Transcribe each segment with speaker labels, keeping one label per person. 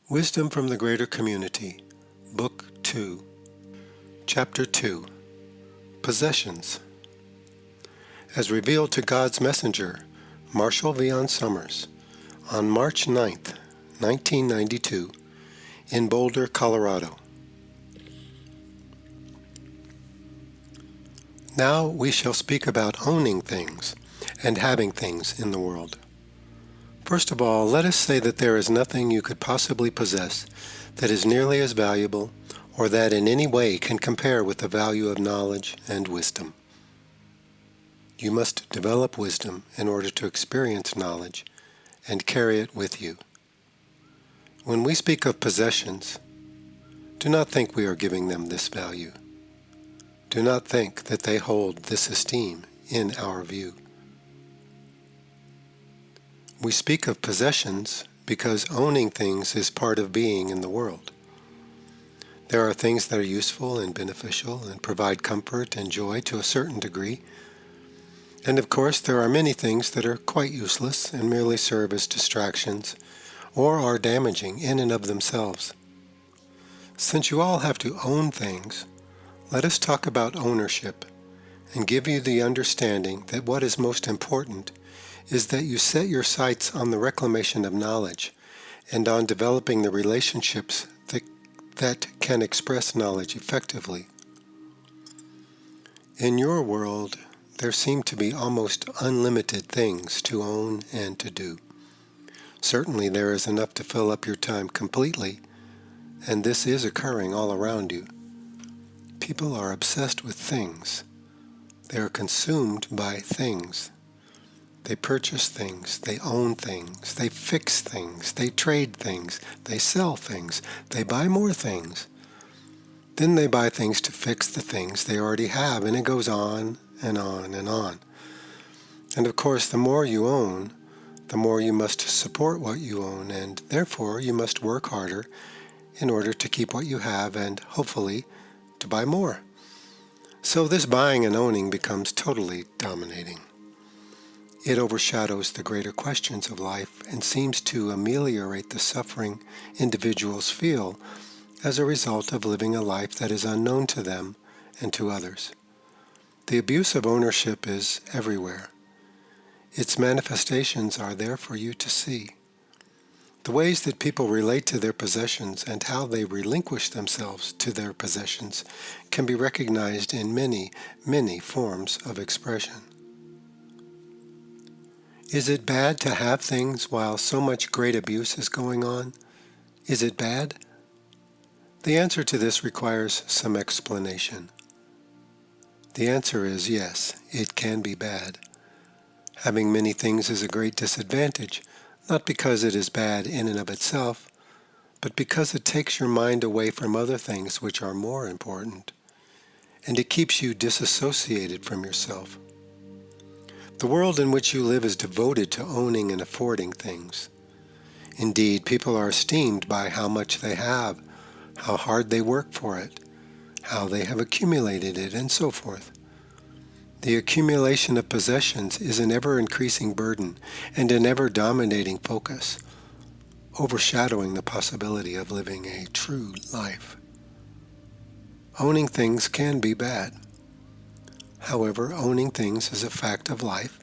Speaker 1: Wisdom from the Greater Community, Book 2, Chapter 2, Possessions. As revealed to God's messenger, Marshall Vion Summers, on March 9th, 1992, in Boulder, Colorado. Now we shall speak about owning things and having things in the world. First of all, let us say that there is nothing you could possibly possess that is nearly as valuable or that in any way can compare with the value of knowledge and wisdom. You must develop wisdom in order to experience knowledge and carry it with you. When we speak of possessions, do not think we are giving them this value. Do not think that they hold this esteem in our view. We speak of possessions because owning things is part of being in the world. There are things that are useful and beneficial and provide comfort and joy to a certain degree. And of course, there are many things that are quite useless and merely serve as distractions or are damaging in and of themselves. Since you all have to own things, let us talk about ownership and give you the understanding that what is most important is that you set your sights on the reclamation of knowledge and on developing the relationships that can express knowledge effectively. In your world, there seem to be almost unlimited things to own and to do. Certainly there is enough to fill up your time completely, and this is occurring all around you. People are obsessed with things. They are consumed by things. They purchase things, they own things, they fix things, they trade things, they sell things, they buy more things. Then they buy things to fix the things they already have, and it goes on and on and on. And of course, the more you own, the more you must support what you own, and therefore you must work harder in order to keep what you have and, hopefully, to buy more. So this buying and owning becomes totally dominating. It overshadows the greater questions of life and seems to ameliorate the suffering individuals feel as a result of living a life that is unknown to them and to others. The abuse of ownership is everywhere. Its manifestations are there for you to see. The ways that people relate to their possessions and how they relinquish themselves to their possessions can be recognized in many, many forms of expression. Is it bad to have things while so much great abuse is going on? Is it bad? The answer to this requires some explanation. The answer is yes, it can be bad. Having many things is a great disadvantage, not because it is bad in and of itself, but because it takes your mind away from other things which are more important, and it keeps you disassociated from yourself. The world in which you live is devoted to owning and affording things. Indeed, people are esteemed by how much they have, how hard they work for it, how they have accumulated it, and so forth. The accumulation of possessions is an ever-increasing burden and an ever-dominating focus, overshadowing the possibility of living a true life. Owning things can be bad. However, owning things is a fact of life,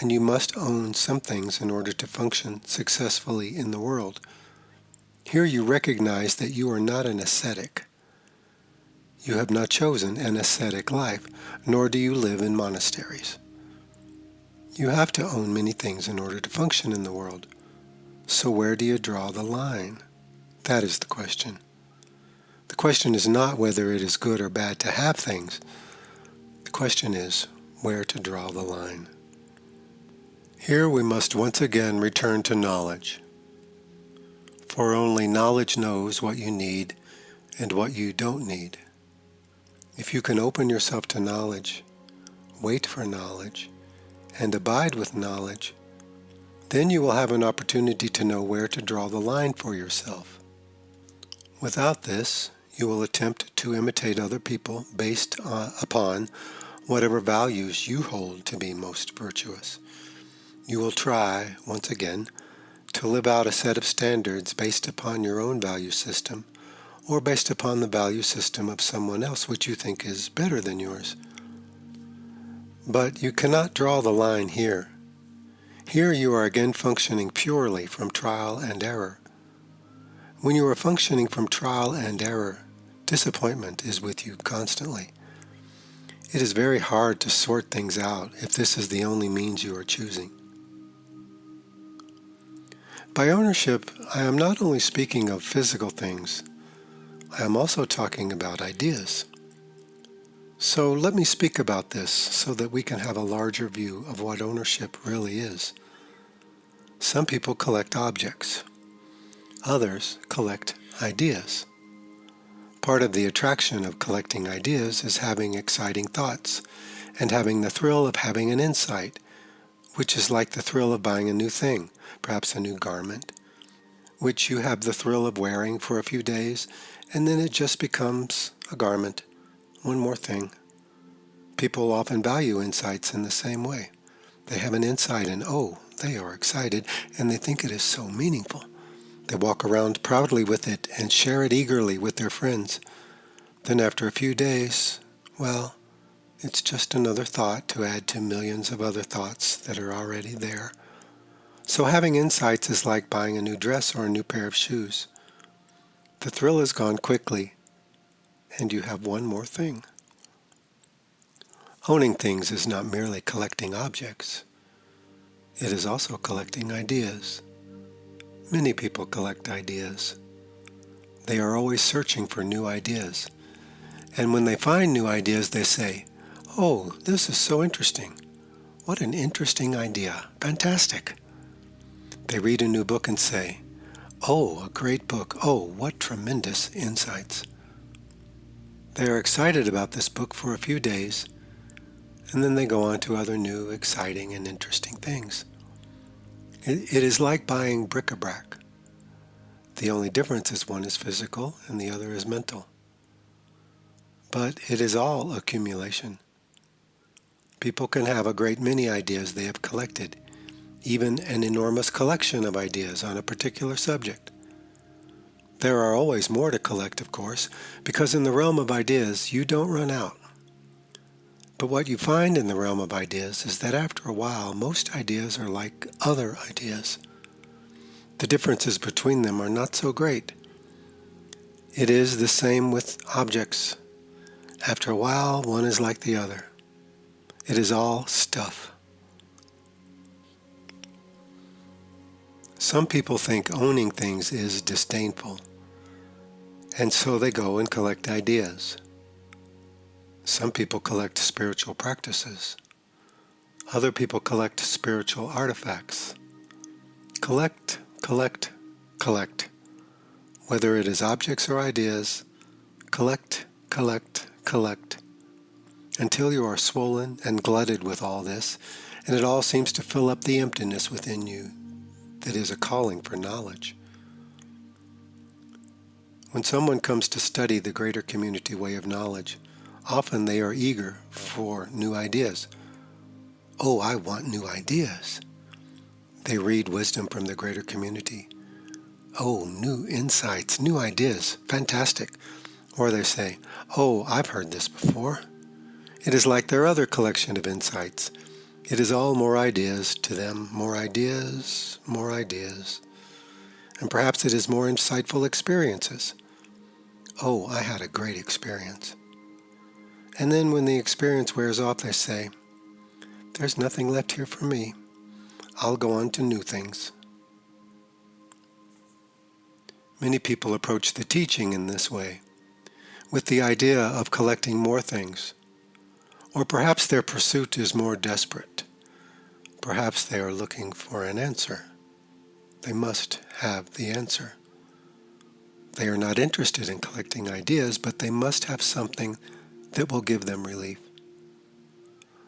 Speaker 1: and you must own some things in order to function successfully in the world. Here you recognize that you are not an ascetic. You have not chosen an ascetic life, nor do you live in monasteries. You have to own many things in order to function in the world. So where do you draw the line? That is the question. The question is not whether it is good or bad to have things. The question is where to draw the line. Here we must once again return to knowledge. For only knowledge knows what you need and what you don't need. If you can open yourself to knowledge, wait for knowledge, and abide with knowledge, then you will have an opportunity to know where to draw the line for yourself. Without this, you will attempt to imitate other people based upon whatever values you hold to be most virtuous. You will try, once again, to live out a set of standards based upon your own value system or based upon the value system of someone else which you think is better than yours. But you cannot draw the line here. Here you are again functioning purely from trial and error. When you are functioning from trial and error, disappointment is with you constantly. It is very hard to sort things out if this is the only means you are choosing. By ownership, I am not only speaking of physical things, I am also talking about ideas. So let me speak about this so that we can have a larger view of what ownership really is. Some people collect objects. Others collect ideas. Part of the attraction of collecting ideas is having exciting thoughts and having the thrill of having an insight, which is like the thrill of buying a new thing, perhaps a new garment, which you have the thrill of wearing for a few days, and then it just becomes a garment, one more thing. People often value insights in the same way. They have an insight and, they are excited, and they think it is so meaningful. They walk around proudly with it and share it eagerly with their friends. Then after a few days, it's just another thought to add to millions of other thoughts that are already there. So having insights is like buying a new dress or a new pair of shoes. The thrill is gone quickly, and you have one more thing. Owning things is not merely collecting objects. It is also collecting ideas. Many people collect ideas. They are always searching for new ideas. And when they find new ideas, they say, this is so interesting. What an interesting idea. Fantastic. They read a new book and say, a great book. What tremendous insights. They are excited about this book for a few days, and then they go on to other new, exciting, and interesting things. It is like buying bric-a-brac. The only difference is one is physical and the other is mental. But it is all accumulation. People can have a great many ideas they have collected, even an enormous collection of ideas on a particular subject. There are always more to collect, of course, because in the realm of ideas, you don't run out. But what you find in the realm of ideas is that after a while, most ideas are like other ideas. The differences between them are not so great. It is the same with objects. After a while, one is like the other. It is all stuff. Some people think owning things is disdainful, and so they go and collect ideas. Some people collect spiritual practices. Other people collect spiritual artifacts. Collect, collect, collect. Whether it is objects or ideas, collect, collect, collect. Until you are swollen and glutted with all this, and it all seems to fill up the emptiness within you that is a calling for knowledge. When someone comes to study the greater community way of knowledge, often they are eager for new ideas. I want new ideas. They read wisdom from the greater community. New insights, new ideas, fantastic. Or they say, I've heard this before. It is like their other collection of insights. It is all more ideas to them, more ideas, more ideas. And perhaps it is more insightful experiences. I had a great experience. And then when the experience wears off, they say, there's nothing left here for me. I'll go on to new things. Many people approach the teaching in this way, with the idea of collecting more things. Or perhaps their pursuit is more desperate. Perhaps they are looking for an answer. They must have the answer. They are not interested in collecting ideas, but they must have something that will give them relief.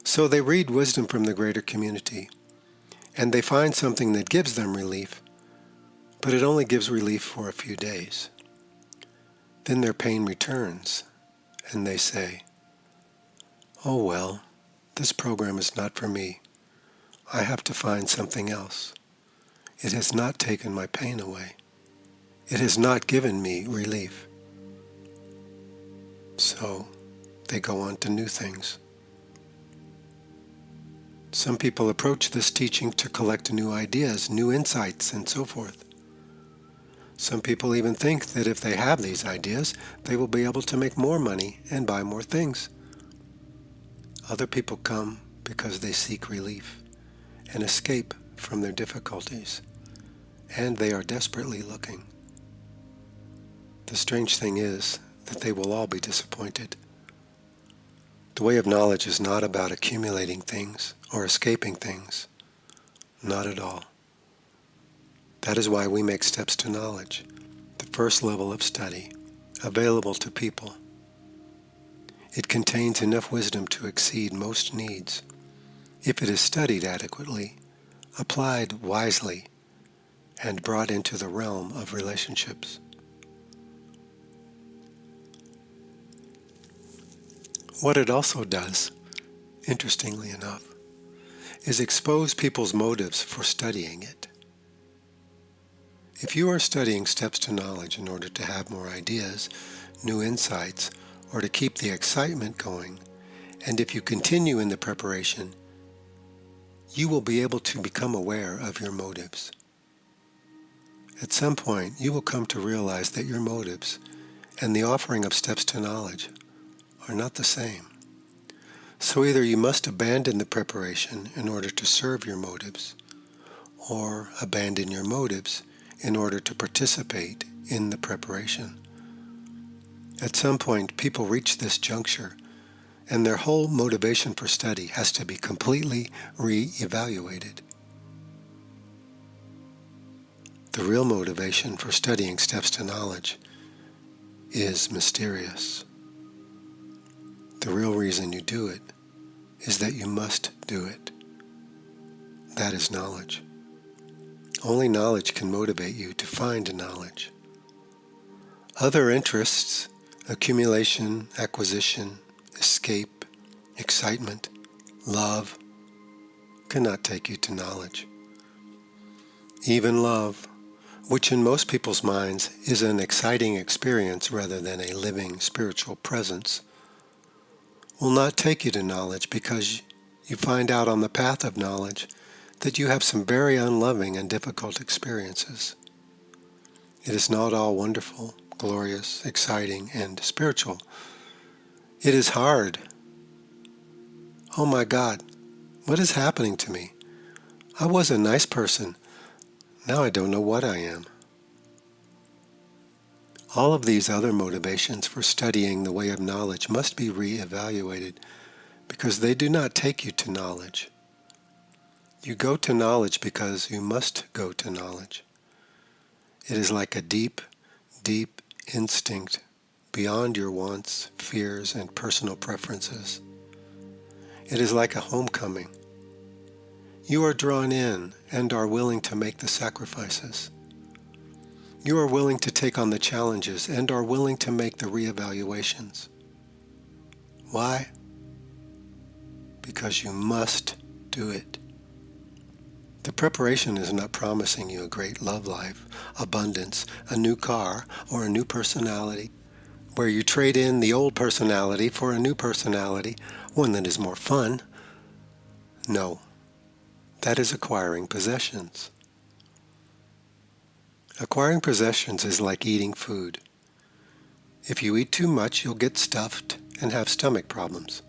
Speaker 1: So they read wisdom from the greater community, and they find something that gives them relief, but it only gives relief for a few days. Then their pain returns, and they say, this program is not for me. I have to find something else. It has not taken my pain away. It has not given me relief. So they go on to new things. Some people approach this teaching to collect new ideas, new insights, and so forth. Some people even think that if they have these ideas, they will be able to make more money and buy more things. Other people come because they seek relief and escape from their difficulties, and they are desperately looking. The strange thing is that they will all be disappointed. The way of knowledge is not about accumulating things or escaping things. Not at all. That is why we make steps to knowledge, the first level of study, available to people. It contains enough wisdom to exceed most needs, if it is studied adequately, applied wisely, and brought into the realm of relationships. What it also does, interestingly enough, is expose people's motives for studying it. If you are studying steps to knowledge in order to have more ideas, new insights, or to keep the excitement going, and if you continue in the preparation, you will be able to become aware of your motives. At some point, you will come to realize that your motives and the offering of steps to knowledge are not the same. So either you must abandon the preparation in order to serve your motives, or abandon your motives in order to participate in the preparation. At some point, people reach this juncture, and their whole motivation for study has to be completely re-evaluated. The real motivation for studying steps to knowledge is mysterious. The real reason you do it is that you must do it. That is knowledge. Only knowledge can motivate you to find knowledge. Other interests, accumulation, acquisition, escape, excitement, love, cannot take you to knowledge. Even love, which in most people's minds is an exciting experience rather than a living spiritual presence, will not take you to knowledge because you find out on the path of knowledge that you have some very unloving and difficult experiences. It is not all wonderful, glorious, exciting, and spiritual. It is hard. Oh my God, what is happening to me? I was a nice person. Now I don't know what I am. All of these other motivations for studying the way of knowledge must be re-evaluated because they do not take you to knowledge. You go to knowledge because you must go to knowledge. It is like a deep, deep instinct beyond your wants, fears, and personal preferences. It is like a homecoming. You are drawn in and are willing to make the sacrifices. You are willing to take on the challenges and are willing to make the reevaluations. Why? Because you must do it. The preparation is not promising you a great love life, abundance, a new car, or a new personality, where you trade in the old personality for a new personality, one that is more fun. No, that is acquiring possessions. Acquiring possessions is like eating food. If you eat too much, you'll get stuffed and have stomach problems.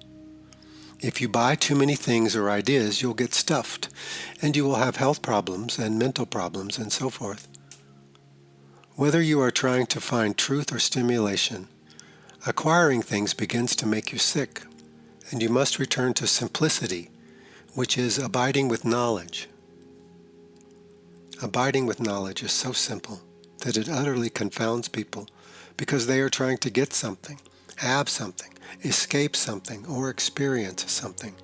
Speaker 1: If you buy too many things or ideas, you'll get stuffed, and you will have health problems and mental problems and so forth. Whether you are trying to find truth or stimulation, acquiring things begins to make you sick, and you must return to simplicity, which is abiding with knowledge. Abiding with knowledge is so simple that it utterly confounds people because they are trying to get something, have something, escape something, or experience something.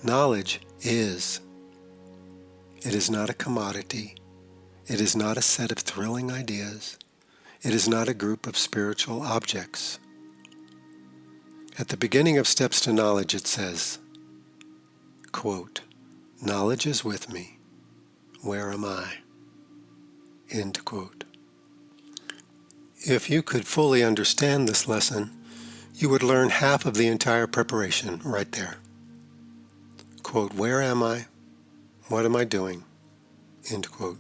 Speaker 1: Knowledge is. It is not a commodity. It is not a set of thrilling ideas. It is not a group of spiritual objects. At the beginning of Steps to Knowledge it says, quote, "Knowledge is with me. Where am I? End quote. If you could fully understand this lesson, you would learn half of the entire preparation right there. Quote, where am I? What am I doing? End quote.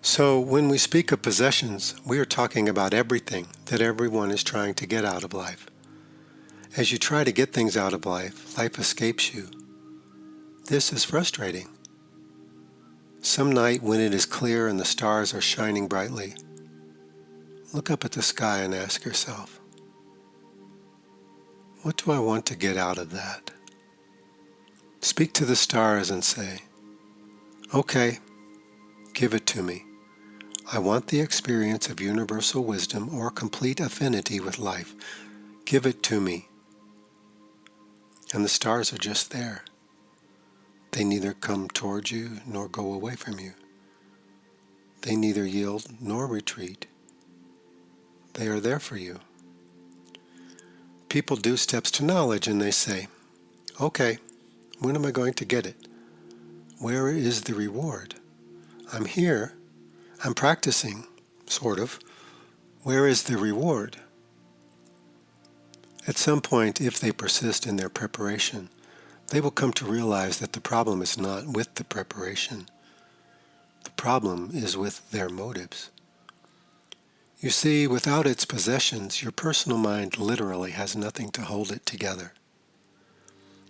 Speaker 1: So when we speak of possessions, we are talking about everything that everyone is trying to get out of life. As you try to get things out of life, life escapes you. This is frustrating. Some night when it is clear and the stars are shining brightly, look up at the sky and ask yourself, what do I want to get out of that? Speak to the stars and say, okay, give it to me. I want the experience of universal wisdom or complete affinity with life. Give it to me. And the stars are just there. They neither come towards you nor go away from you. They neither yield nor retreat. They are there for you. People do steps to knowledge and they say, okay, when am I going to get it? Where is the reward? I'm here. I'm practicing, sort of. Where is the reward? At some point, if they persist in their preparation, they will come to realize that the problem is not with the preparation. The problem is with their motives. You see, without its possessions, your personal mind literally has nothing to hold it together.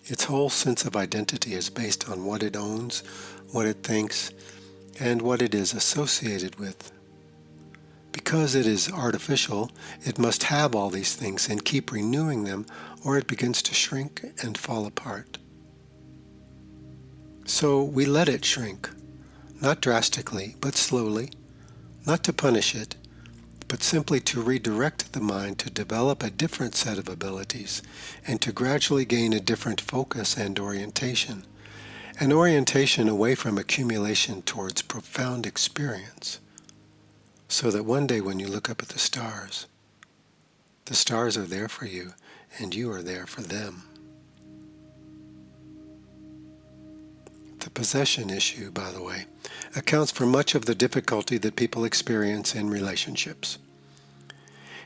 Speaker 1: Its whole sense of identity is based on what it owns, what it thinks, and what it is associated with. Because it is artificial, it must have all these things and keep renewing them, or it begins to shrink and fall apart. So we let it shrink, not drastically, but slowly, not to punish it, but simply to redirect the mind to develop a different set of abilities and to gradually gain a different focus and orientation, an orientation away from accumulation towards profound experience, so that one day when you look up at the stars are there for you and you are there for them. The possession issue, by the way, accounts for much of the difficulty that people experience in relationships.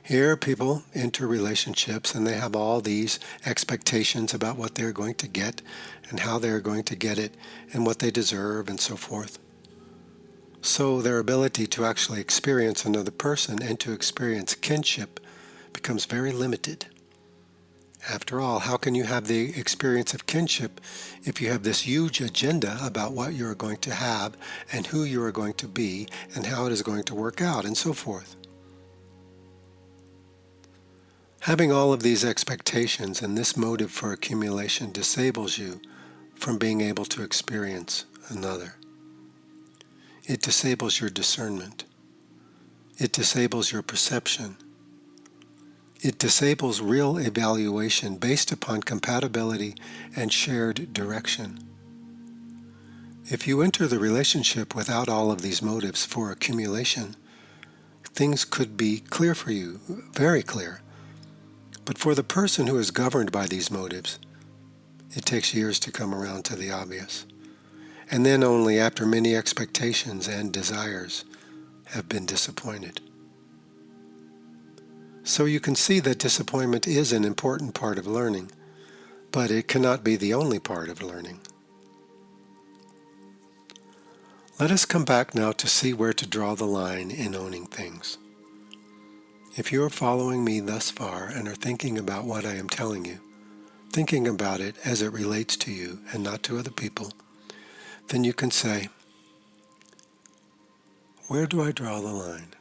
Speaker 1: Here, people enter relationships and they have all these expectations about what they're going to get and how they're going to get it and what they deserve and so forth. So their ability to actually experience another person and to experience kinship becomes very limited. After all, how can you have the experience of kinship if you have this huge agenda about what you are going to have and who you are going to be and how it is going to work out and so forth? Having all of these expectations and this motive for accumulation disables you from being able to experience another. It disables your discernment. It disables your perception. It disables real evaluation based upon compatibility and shared direction. If you enter the relationship without all of these motives for accumulation, things could be clear for you, very clear. But for the person who is governed by these motives, it takes years to come around to the obvious. And then only after many expectations and desires have been disappointed. So you can see that disappointment is an important part of learning, but it cannot be the only part of learning. Let us come back now to see where to draw the line in owning things. If you are following me thus far and are thinking about what I am telling you, thinking about it as it relates to you and not to other people, then you can say, where do I draw the line?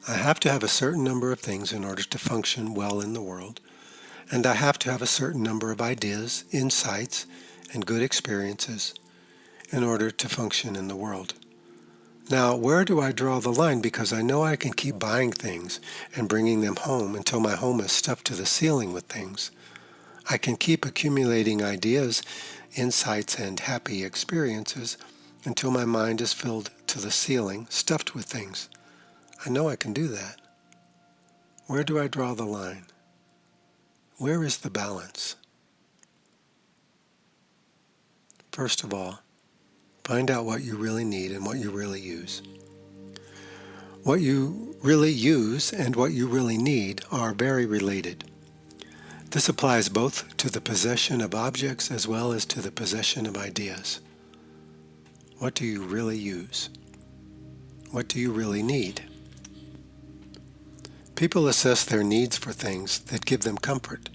Speaker 1: I have to have a certain number of things in order to function well in the world, and I have to have a certain number of ideas, insights, and good experiences in order to function in the world. Now, where do I draw the line? Because I know I can keep buying things and bringing them home until my home is stuffed to the ceiling with things. I can keep accumulating ideas, insights, and happy experiences until my mind is filled to the ceiling, stuffed with things. I know I can do that. Where do I draw the line? Where is the balance? First of all, Find out what you really need and what you really use. What you really use and what you really need are very related. This applies both to the possession of objects as well as to the possession of ideas. What do you really use? What do you really need? People assess their needs for things that give them comfort,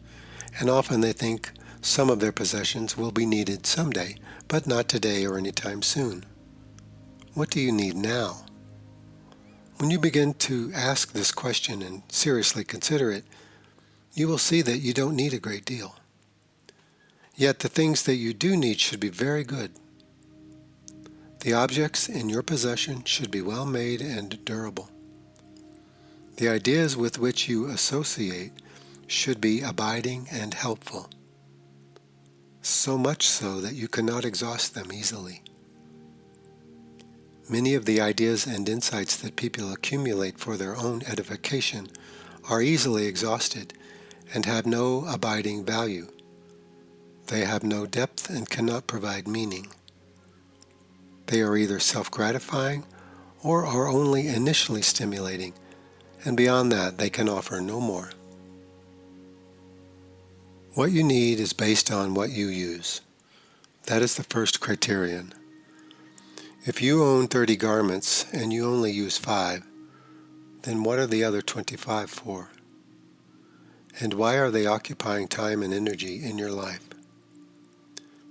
Speaker 1: and often they think some of their possessions will be needed someday, but not today or anytime soon. What do you need now? When you begin to ask this question and seriously consider it, you will see that you don't need a great deal. Yet the things that you do need should be very good. The objects in your possession should be well made and durable. The ideas with which you associate should be abiding and helpful, so much so that you cannot exhaust them easily. Many of the ideas and insights that people accumulate for their own edification are easily exhausted and have no abiding value. They have no depth and cannot provide meaning. They are either self-gratifying or are only initially stimulating, and beyond that they can offer no more. What you need is based on what you use. That is the first criterion. If you own 30 garments and you only use 5, then what are the other 25 for? And why are they occupying time and energy in your life?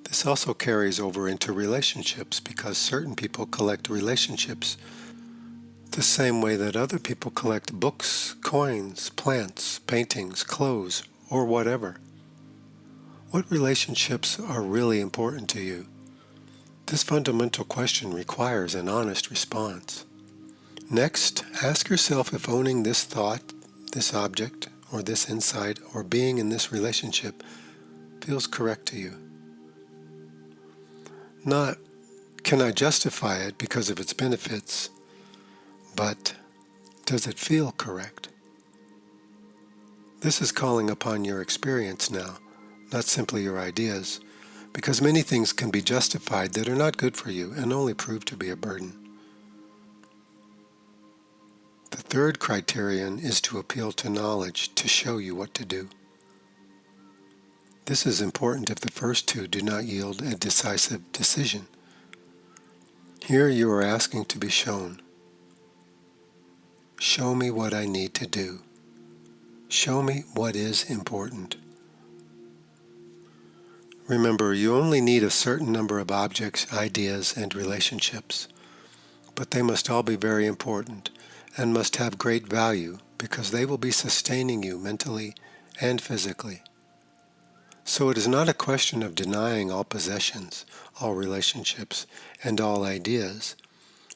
Speaker 1: This also carries over into relationships because certain people collect relationships the same way that other people collect books, coins, plants, paintings, clothes, or whatever. What relationships are really important to you? This fundamental question requires an honest response. Next, ask yourself if owning this thought, this object, or this insight, or being in this relationship feels correct to you. Not, can I justify it because of its benefits, but does it feel correct? This is calling upon your experience now, not simply your ideas, because many things can be justified that are not good for you and only prove to be a burden. The third criterion is to appeal to knowledge to show you what to do. This is important if the first two do not yield a decisive decision. Here you are asking to be shown. Show me what I need to do. Show me what is important. Remember, you only need a certain number of objects, ideas, and relationships, but they must all be very important and must have great value because they will be sustaining you mentally and physically. So it is not a question of denying all possessions, all relationships, and all ideas,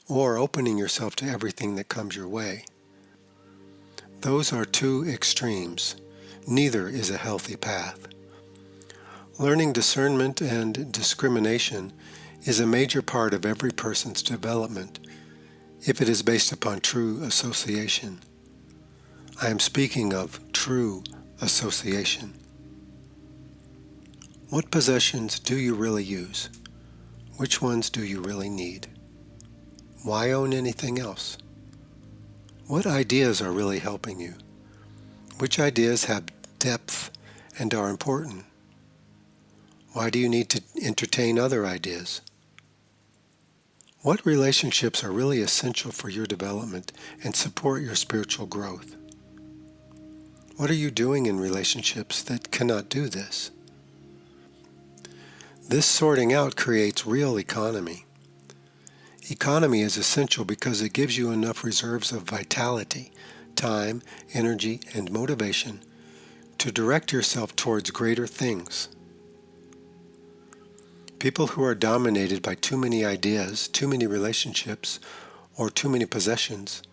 Speaker 1: or opening yourself to everything that comes your way. Those are two extremes. Neither is a healthy path. Learning discernment and discrimination is a major part of every person's development if it is based upon true association. I am speaking of true association. What possessions do you really use? Which ones do you really need? Why own anything else? What ideas are really helping you? Which ideas have depth and are important? Why do you need to entertain other ideas? What relationships are really essential for your development and support your spiritual growth? What are you doing in relationships that cannot do this? This sorting out creates real economy. Economy is essential because it gives you enough reserves of vitality, time, energy, and motivation to direct yourself towards greater things. People who are dominated by too many ideas, too many relationships, or too many possessions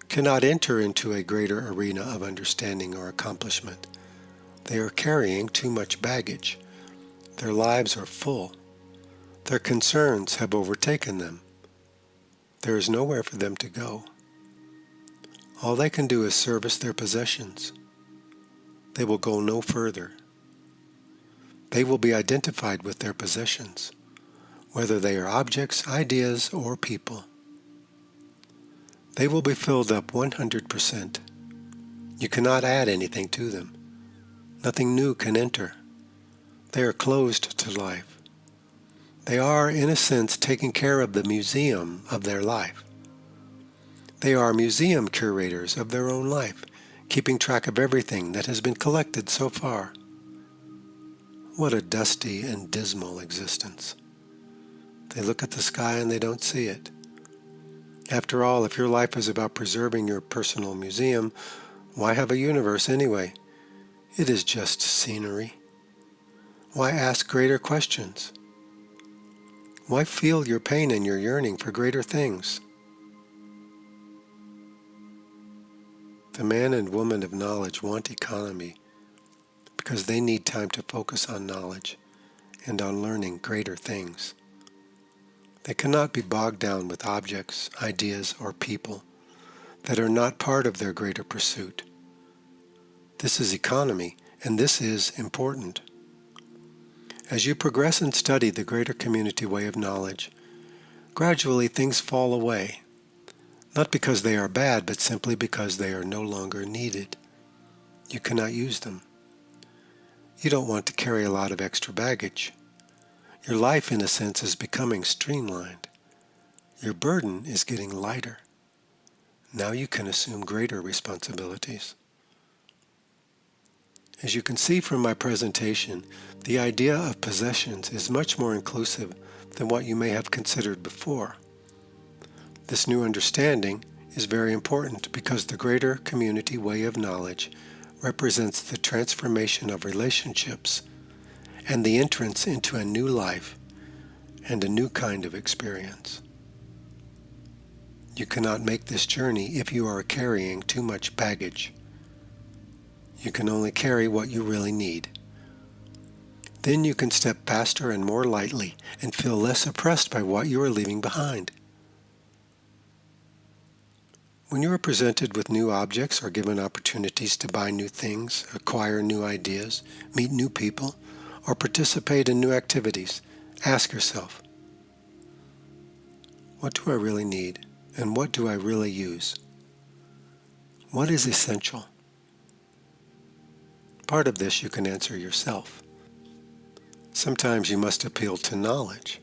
Speaker 1: cannot enter into a greater arena of understanding or accomplishment. They are carrying too much baggage. Their lives are full. Their concerns have overtaken them. There is nowhere for them to go. All they can do is service their possessions. They will go no further. They will be identified with their possessions, whether they are objects, ideas, or people. They will be filled up 100%. You cannot add anything to them. Nothing new can enter. They are closed to life. They are, in a sense, taking care of the museum of their life. They are museum curators of their own life, keeping track of everything that has been collected so far. What a dusty and dismal existence. They look at the sky and they don't see it. After all, if your life is about preserving your personal museum, why have a universe anyway? It is just scenery. Why ask greater questions? Why feel your pain and your yearning for greater things? The man and woman of knowledge want economy because they need time to focus on knowledge and on learning greater things. They cannot be bogged down with objects, ideas, or people that are not part of their greater pursuit. This is economy, and this is important. As you progress and study the greater community way of knowledge, gradually things fall away, not because they are bad, but simply because they are no longer needed. You cannot use them. You don't want to carry a lot of extra baggage. Your life, in a sense, is becoming streamlined. Your burden is getting lighter. Now you can assume greater responsibilities. As you can see from my presentation, the idea of possessions is much more inclusive than what you may have considered before. This new understanding is very important because the greater community way of knowledge represents the transformation of relationships and the entrance into a new life and a new kind of experience. You cannot make this journey if you are carrying too much baggage. You can only carry what you really need. Then you can step faster and more lightly and feel less oppressed by what you are leaving behind. When you are presented with new objects or given opportunities to buy new things, acquire new ideas, meet new people, or participate in new activities, ask yourself, what do I really need, and what do I really use? What is essential? Part of this you can answer yourself. Sometimes you must appeal to knowledge,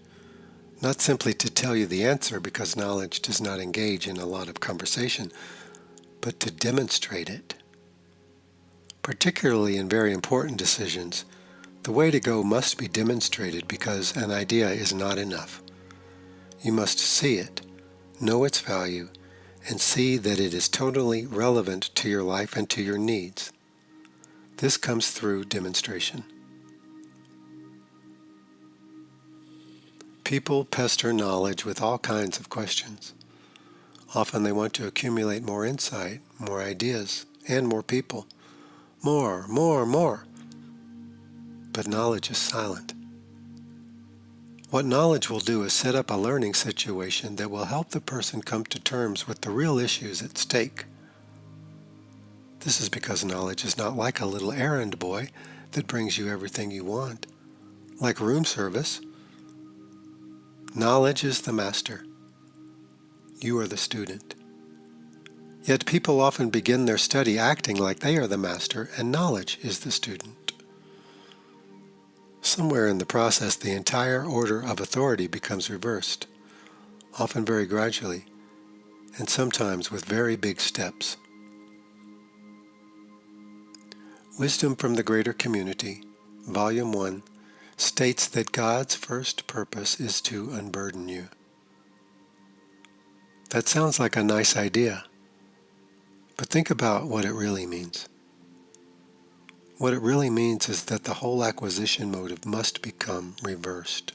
Speaker 1: not simply to tell you the answer because knowledge does not engage in a lot of conversation, but to demonstrate it. Particularly in very important decisions, the way to go must be demonstrated because an idea is not enough. You must see it, know its value, and see that it is totally relevant to your life and to your needs. This comes through demonstration. People pester knowledge with all kinds of questions. Often they want to accumulate more insight, more ideas, and more people. More. But knowledge is silent. What knowledge will do is set up a learning situation that will help the person come to terms with the real issues at stake. This is because knowledge is not like a little errand boy that brings you everything you want, like room service. Knowledge is the master. You are the student. Yet people often begin their study acting like they are the master and knowledge is the student. Somewhere in the process, the entire order of authority becomes reversed, often very gradually, and sometimes with very big steps. Wisdom from the Greater Community, Volume 1, states that God's first purpose is to unburden you. That sounds like a nice idea, but think about what it really means. What it really means is that the whole acquisition motive must become reversed.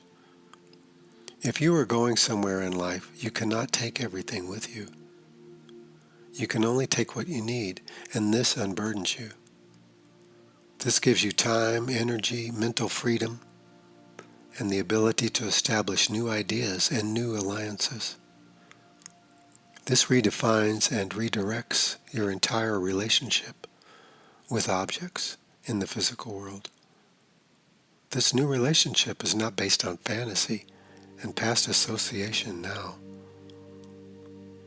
Speaker 1: If you are going somewhere in life, you cannot take everything with you. You can only take what you need, and this unburdens you. This gives you time, energy, mental freedom, and the ability to establish new ideas and new alliances. This redefines and redirects your entire relationship with objects in the physical world. This new relationship is not based on fantasy. and past association now.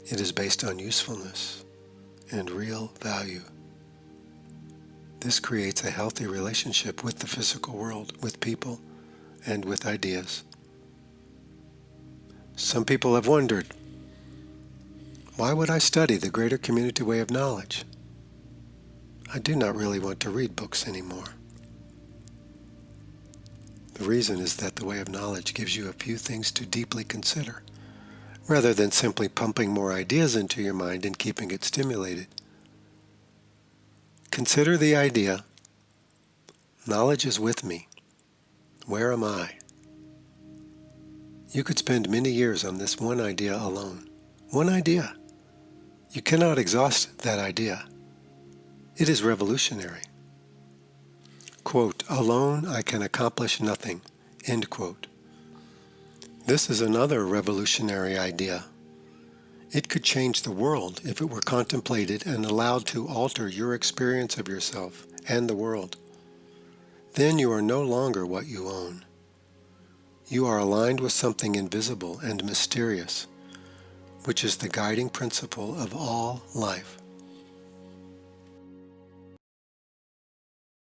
Speaker 1: It is based on usefulness and real value. This creates a healthy relationship with the physical world, with people, and with ideas. Some people have wondered, why would I study the greater community way of knowledge? I do not really want to read books anymore. The reason is that the way of knowledge gives you a few things to deeply consider, rather than simply pumping more ideas into your mind and keeping it stimulated. Consider the idea, knowledge is with me. Where am I? You could spend many years on this one idea alone. One idea. You cannot exhaust that idea. It is revolutionary. Quote, alone I can accomplish nothing. End quote. This is another revolutionary idea. It could change the world if it were contemplated and allowed to alter your experience of yourself and the world. Then you are no longer what you own. You are aligned with something invisible and mysterious, which is the guiding principle of all life.